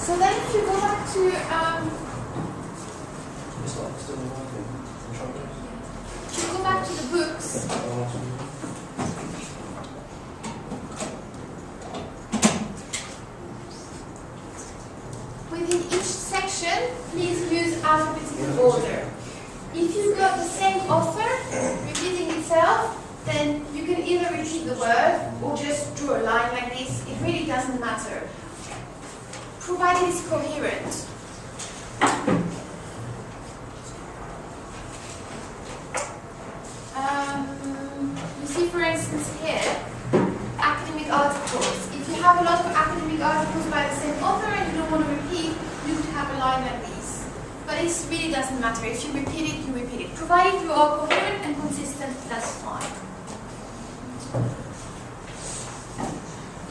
So then if you go back to if you go back to the books, within each section, please use alphabetical order. If you've got the same author repeating itself, then you can either repeat the word or just draw a line like this. It really doesn't matter, provided it's coherent. You see, for instance, here, academic articles. If you have a lot of academic articles by the same author and you don't want to repeat, you could have a line like this. But it really doesn't matter. If you repeat it, you repeat it. Provided you are coherent and consistent, that's fine.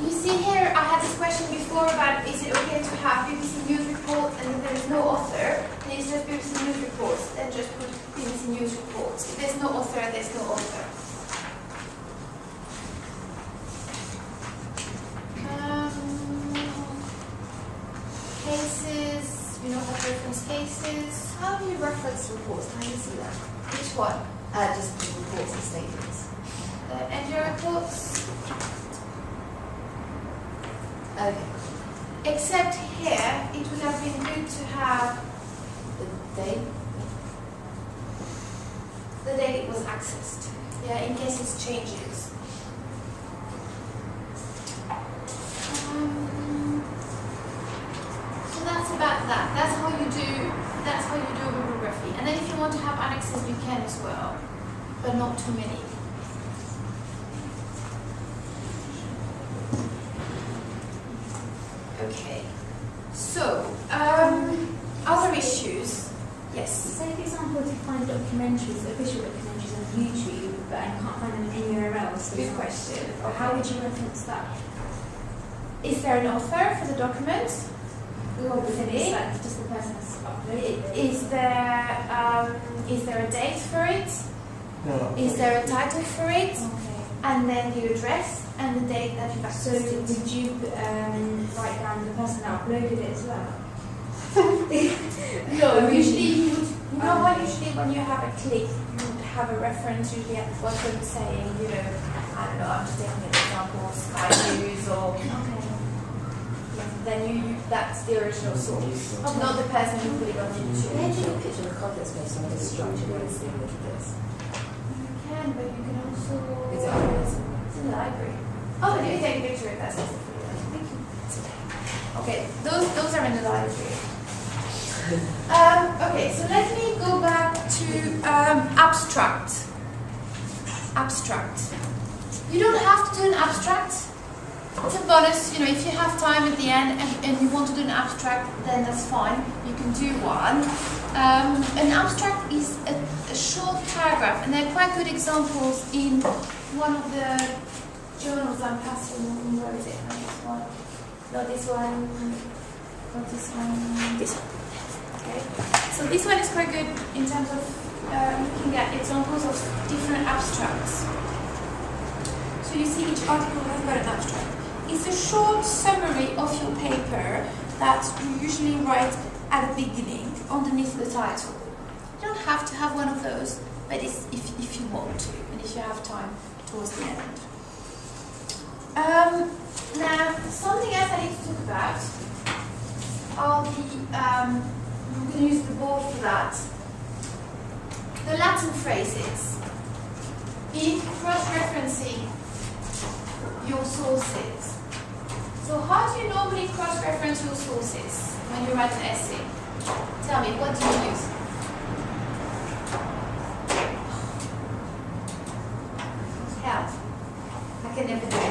You see here, I had this question before about is it okay to have BBC News Report and if there is no author, then it's just BBC News Reports, then just put BBC News Reports. If there's no author, there's no author. Cases, you know how to reference cases. How do you reference reports? How do you see that? Which one? Just the reports and statements. NGO reports. Okay. Except here, it would have been good to have The date? the date it was accessed. Yeah, in case it changes. So that's about that. That's how you do a bibliography. And then if you want to have annexes, you can as well, but not too many. Okay. So, other issues. Yes. Say, for example, to find documentaries, official documentaries on YouTube, but I can't find them anywhere else. Good question. How would you reference that? Is there an author for the document? Obviously, just the person that's uploaded. Is there a date for it? No. Is there a title for it? Okay. And then the address and the date that you've So accessed it. would you write down the person that uploaded it as well? No, usually you would, you know what, usually when you have a click, you would have a reference usually at the bottom saying, you know, I don't know, I'm just taking an example, Sky News or, Okay. then that's the original source, not the person who put it on Can you YouTube. take a picture of the context based on this structure and see what it is? You can, but you can also... Is it on It's in the library. Oh, but you take a picture if that's easy for you. Okay, those are in the library. Okay, so let me go back to abstract. Abstract. You don't have to do an abstract. It's a bonus, you know, if you have time at the end and you want to do an abstract, then that's fine. You can do one. An abstract is a short paragraph, and there are quite good examples in one of the journals I'm passing. Where is it? Not this one. Not this one. Not this one. This one. Okay. So this one is quite good in terms of looking at examples of different abstracts. So you see each article has got an abstract. It's a short summary of your paper that you usually write at the beginning, underneath the title. You don't have to have one of those, but it's if you want to, and if you have time towards the end. Now, something else I need to talk about are the, I'm going to use the board for that, the Latin phrases in cross-referencing your sources. So how do you normally cross-reference your sources when you write an essay? Tell me, what do you use? Help. I can never do it.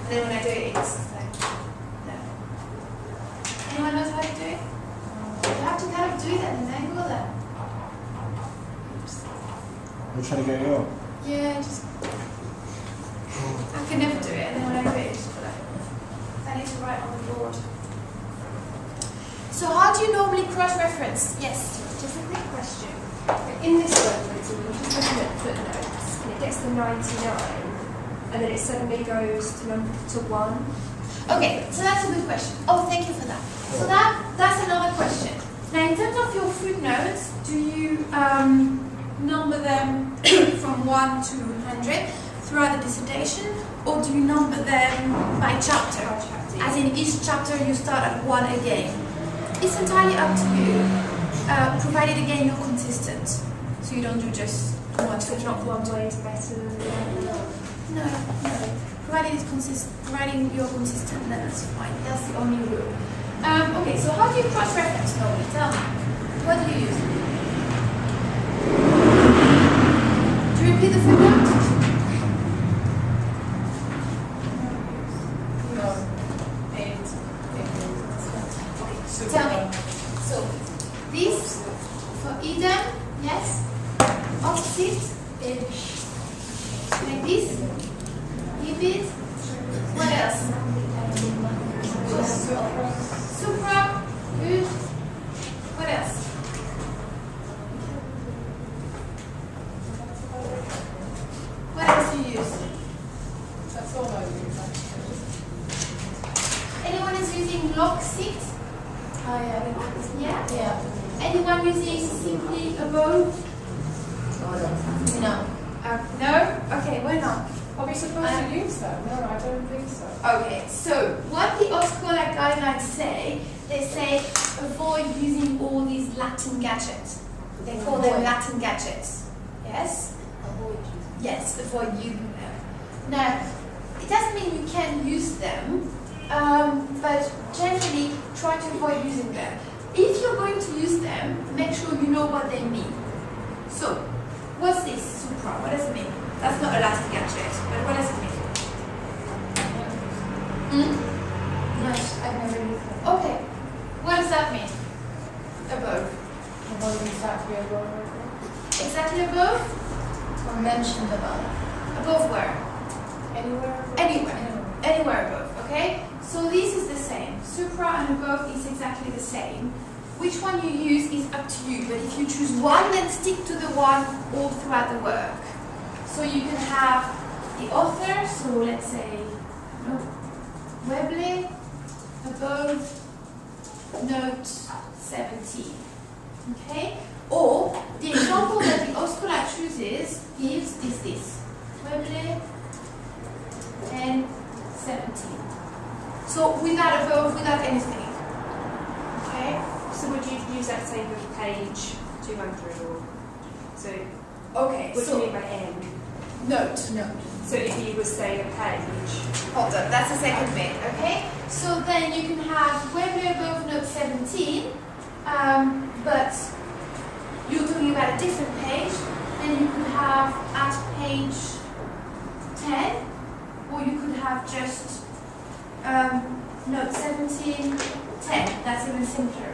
And then when I do it, it's like, no. Anyone knows how to do it? You have to kind of do it at an angle then. You're trying to get you up? Yeah, just... I can never do it, and then when I do it, it's just like, I need to write on the board. So how do you normally cross-reference? Yes? Just a quick question. In this one, for example, just looking at footnotes, and it gets to 99, and then it suddenly goes to 1. Okay, so that's a good question. Oh, thank you for that. So that's another question. Now, in terms of your footnotes, do you number them from 1 to 100 throughout the dissertation, or do you number them by chapter? As in each chapter you start at 1 again. It's entirely up to you, provided again you're consistent. So you don't do just 1 to 1. Not one way is better than the other. No. Provided you're consistent, then that's fine. That's the only rule. Okay, so how do you cross-reference normally? Tell me. What do you use? Do you repeat the footnote? No. Okay, tell me. So, this for Eden, yes? Opposite, like this. Ibid. What else? Supra. Good. What else? What else do you use? That's all I use, actually. Anyone is using locksit? Yeah? Yeah. Anyone using simply above? No. No? Okay, why not? Are we supposed to use that? No, I don't think so. Okay, so what the Oxcola guidelines say, they say avoid using all these Latin gadgets. They call them Latin gadgets. Yes? Yes, avoid using them. Now, it doesn't mean you can use them, but generally try to avoid using them. If you're going to use them, make sure you know what they mean. So, what's this supra? What does it mean? That's not a Latin gadget, but what does it mean? No, I've never used it. Okay, what does that mean? Above. Above exactly above. Exactly above? Or mentioned above. Above where? Anywhere above? Anywhere. Anywhere above, okay? So this is the same. Supra and above is exactly the same. Which one you use is up to you, but if you choose one, then stick to the one all throughout the work. So you can have the author, so let's say Webley, above, note 17. Okay? Or the example that the Oxcola chooses gives is this. Webley and 17. So without above, without anything. Okay? So would you use that same with page 200 or so? Okay, What do so you mean by N? note. So if you were saying a page. Hold on, that's the second bit, okay? So then you can have Webley above note 17, but you're talking about a different page. Then you could have at page 10, or you could have just note 17, 10. That's even simpler.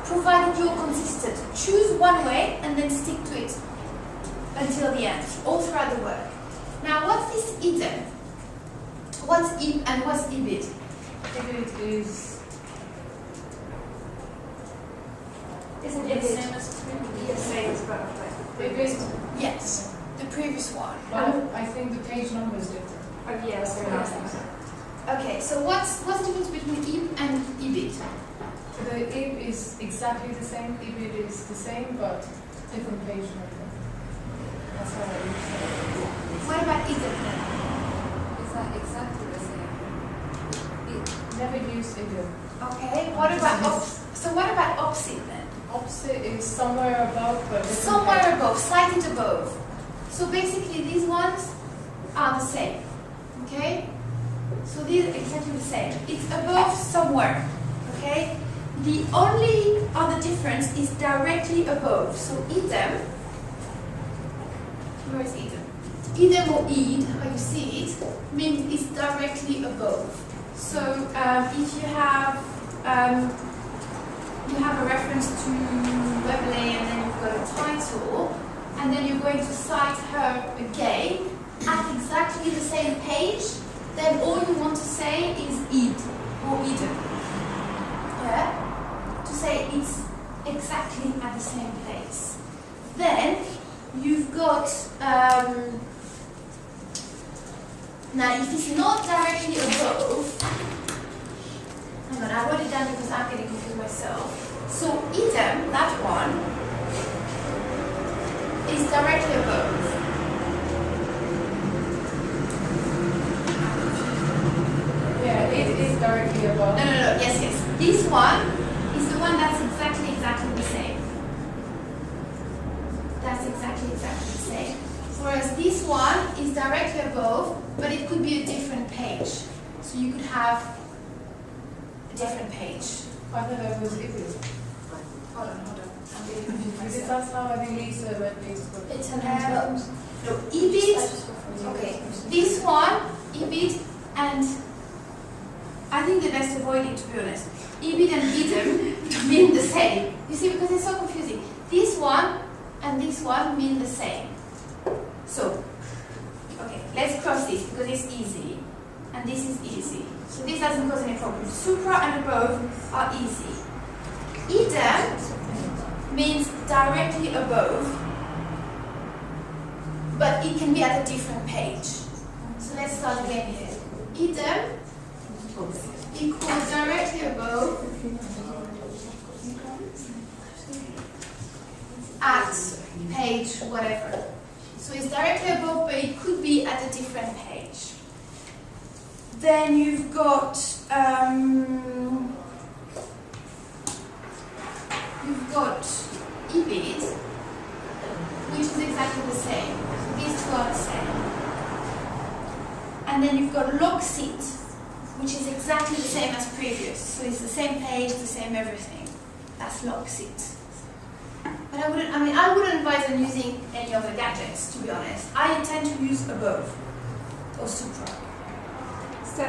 Provided you're consistent. Choose one way and then stick to it until the end, all throughout the work. Now, what's this Eden? What's ib and what's ibid? Ibid is... Isn't it the same as the same as butterfly? Ibid, Yes, the previous one. but I think the page number is different. Oh yeah, that's very nice. Okay, so what's the difference between ib and ibid? The ib is exactly the same, ibid is the same, but different page number. That's how I use it. What about Eden then? Is that exactly the same? Never use ibid. Okay, what about so what about opposite then? Opposite is somewhere above, but different Somewhere page. above, slightly above. So basically these ones are the same. Okay? So these are exactly the same. It's above somewhere. Okay? The only other difference is directly above. So Eden, where is Eden? Eden or Ed, how you see it, means it's directly above. So if you have a reference to Webley and then you've got a title, and then you're going to cite her again at exactly the same page, then all you want to say is Ed or Eden. Yeah? To say it's exactly at the same place. Then you've got Now, if it's not directly above, hang on, I wrote it down because I'm getting confused myself. So idem, that one, is directly above. Yeah, it is directly above. No, yes. This one is the one that's exactly the same. That's exactly the same. Whereas this one is directly above, but it could be a different page. So you could have a different page. I thought that was Ibid. Hold on. I'm getting confused Because myself. that's how I think Lisa read these books. It's an envelope. No, EBIT. Okay, this one, EBIT, and I think the best avoid it, to be honest. EBIT and idem mean the same. You see, because it's so confusing. This one and this one mean the same. So, okay, let's cross this because it's easy, and this is easy. So this doesn't cause any problems. Supra and above are easy. Idem means directly above, but it can be at a different page. So let's start again here. Idem equals directly above at page whatever. So it's directly above, but it could be at a different page. Then you've got EBIT, which is exactly the same. So these two are the same. And then you've got log sit, which is exactly the same as previous. So it's the same page, the same everything. That's log sit. But I wouldn't advise on using any of the gadgets, to be honest. I tend to use above or supra. So,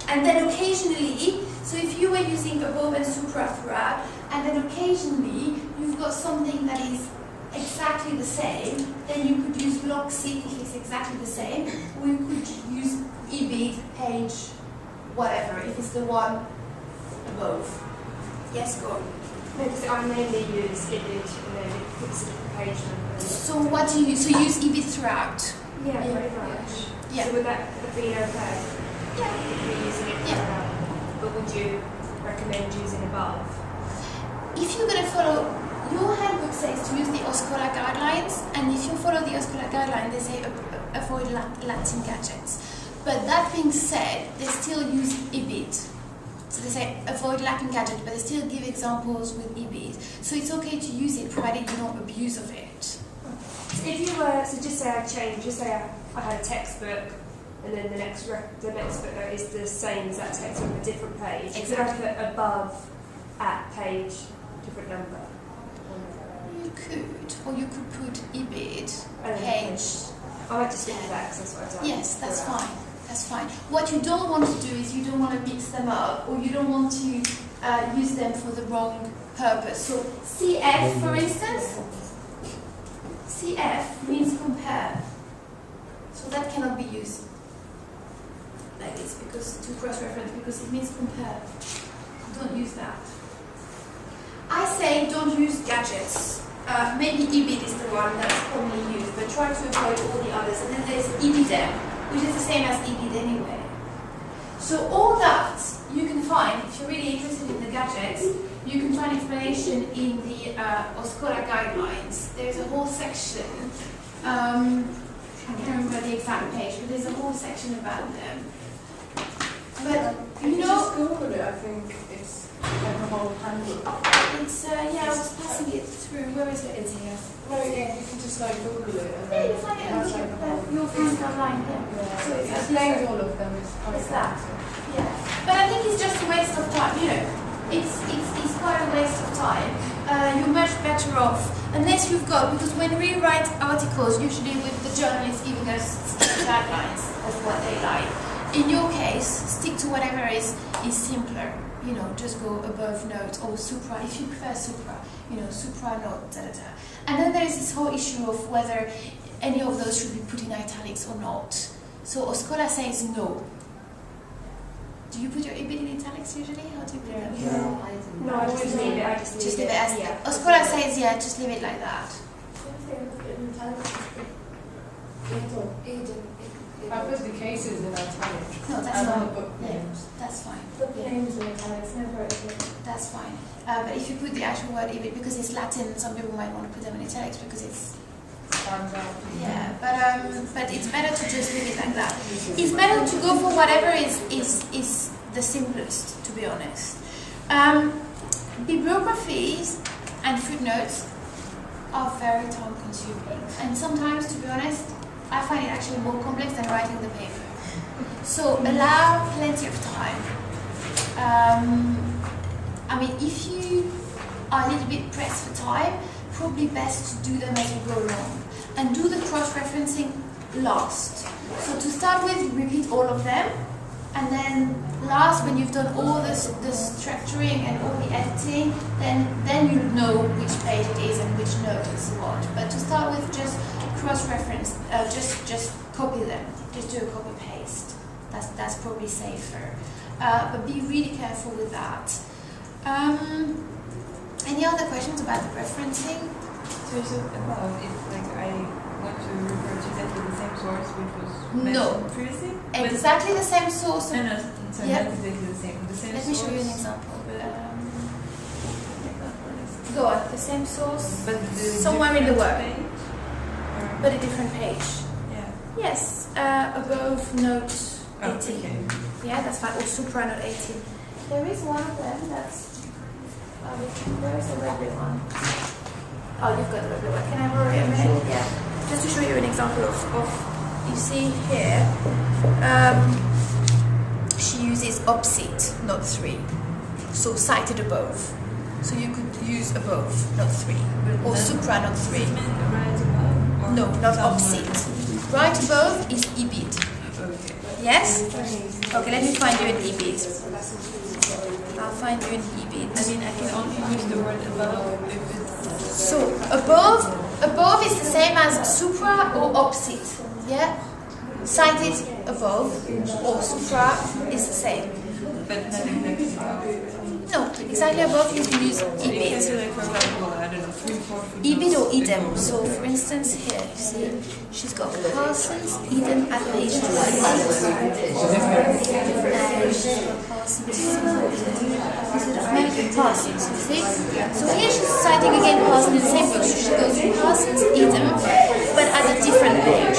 and then occasionally, so if you were using above and supra throughout, and then occasionally you've got something that is exactly the same, then you could use log sit if it's exactly the same, or you could use EBIT, page, whatever, if it's the one above. Yes, go on. No, because I mainly use Ibid and then it puts a different page number. So what do you use? So you use EBIT throughout? Yeah, pretty much. Yeah. So would that be okay? Yeah. If you're using it throughout? But would you recommend using above? If you're going to follow, your handbook says to use the Oscola guidelines, and if you follow the Oscola guidelines, they say avoid Latin gadgets. But that being said, they still use EBIT. So they say avoid Latin gadget, but they still give examples with EBIT. So it's okay to use it, provided you don't abuse of it. So if you were, so just say I changed, just say I had a textbook, and then the next footnote is the same as that text on a different page. Exactly. Could I put above at page, different number? You could, or you could put EBIT, And then page. I like to stick with that because that's what I've done. Yes, that's throughout. fine. That's fine. What you don't want to do is you don't want to mix them up, or you don't want to use them for the wrong purpose. So CF, for instance, CF means compare. So that cannot be used like this because to cross-reference because it means compare. Don't use that. I say don't use gadgets. Maybe EBIT is the one that's commonly used, but try to avoid all the others. And then there's EBIDEM, which is the same as EBIT anyway. So all that you can find, if you're really interested in the gadgets, you can find explanation in the Oscola guidelines. There's a whole section, I can't remember the exact page, but there's a whole section about them. But, If you just Google it, I think it's like a whole handbook. it's, yeah, I was passing it through. Where is it? It's here. No, yeah, you can just like Google it and Yeah, then you find it it and has look like a at whole. you'll find it online, yeah. Yeah, So it it's explains all of them. It's quite It's that. fancy. Yeah, but I think it's just a waste of time, you know. It's quite a waste of time. You're much better off, unless you've got, because when we write articles, usually with the journalists giving us guidelines of what they like. In your case, stick to whatever is simpler. You know, just go above note or supra, if you prefer supra, you know, supra note, da da da. And then there is this whole issue of whether any of those should be put in italics or not. So Oscola says no. Do you put your EBIT in italics usually? How do you put them? Yeah. No, I just leave it. I just Just leave leave it as Yeah. Oscola says, yeah, just leave it like that. I put the cases in italic. No, that's And on the fine. book Yeah, names. that's fine. Book names in italics, never okay. That's fine. But if you put the actual word EBIT, because it's Latin, some people might want to put them in italics because it's Stands out. yeah. But it's better to just leave it like that. It's better to go for whatever is the simplest, to be honest. Bibliographies and footnotes are very time consuming, and sometimes, to be honest, I find it actually more complex than writing the paper. So allow plenty of time. I mean, if you are a little bit pressed for time, probably best to do them as you go along, and do the cross-referencing last. So to start with, repeat all of them, and then last, when you've done all the structuring and all the editing, then you know which page it is and which note is what. But to start with, just cross-reference, just copy them, just do a copy-paste. That's probably safer. But be really careful with that. Any other questions about the referencing? So about if like I want to refer to exactly the same source which was No. mentioned previously? Exactly the same source. No, no, so Yeah. not exactly the same. The same Let me source. show you an example. But Go on, the same source, the somewhere in the different work, page? Or- but a different page. yeah. Yes, above note 18. Oh, okay. Yeah, that's fine. Or supra note 18. There is one of them that's. Where is the Webley one? Oh, you've got the Webley one. Can I borrow it a minute? Yeah. Just to show you an example of you see here, she uses opposite, not 3. So cited above. So you could use above, not 3. Or supra, not 3. Does it mean right above? Or No, not somewhere? opposite. Right above is EBIT. Okay. Yes? Okay, let me find you an EBIT. I'll find you an EBIT. I mean, I can only use the word above if it's... So above is the same as supra or opposite. Yeah? Cited above or supra is the same. But not exactly above. No, exactly above you can use You can EBIT. say like, for example, I don't know, 3, 4 footnotes. EBIT or idem. above. So for instance here, you see, she's got Parsons, Eden at page 28. Parsons, you see? So here she's citing again Parsons in the same book. So she goes to Parsons, Eden, but at a different page.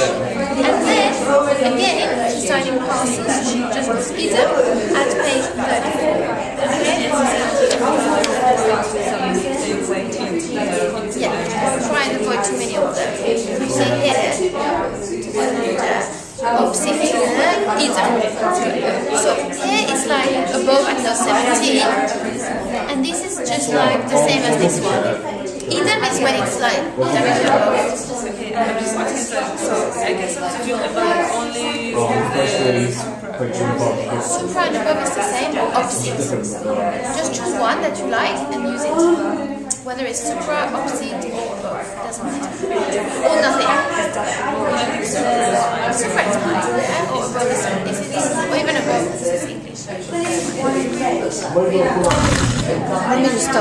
And then, again, she's citing Parsons. She just goes Eden at page 34. Yeah, try and avoid too many of them. You see here, opposite Eden. So here it's like above and now 17, and this is just like the same as this one. Eden is when it's like directly above. Okay, I'm just asking, so I can substitute above only the Supra and above is the same or opposite. Just choose one that you like and use it. Whether it's supra, opposite, or above, doesn't matter. Or nothing. Supra is fine, yeah? Or above is fine. Or even above, this is English. I'm going to stop.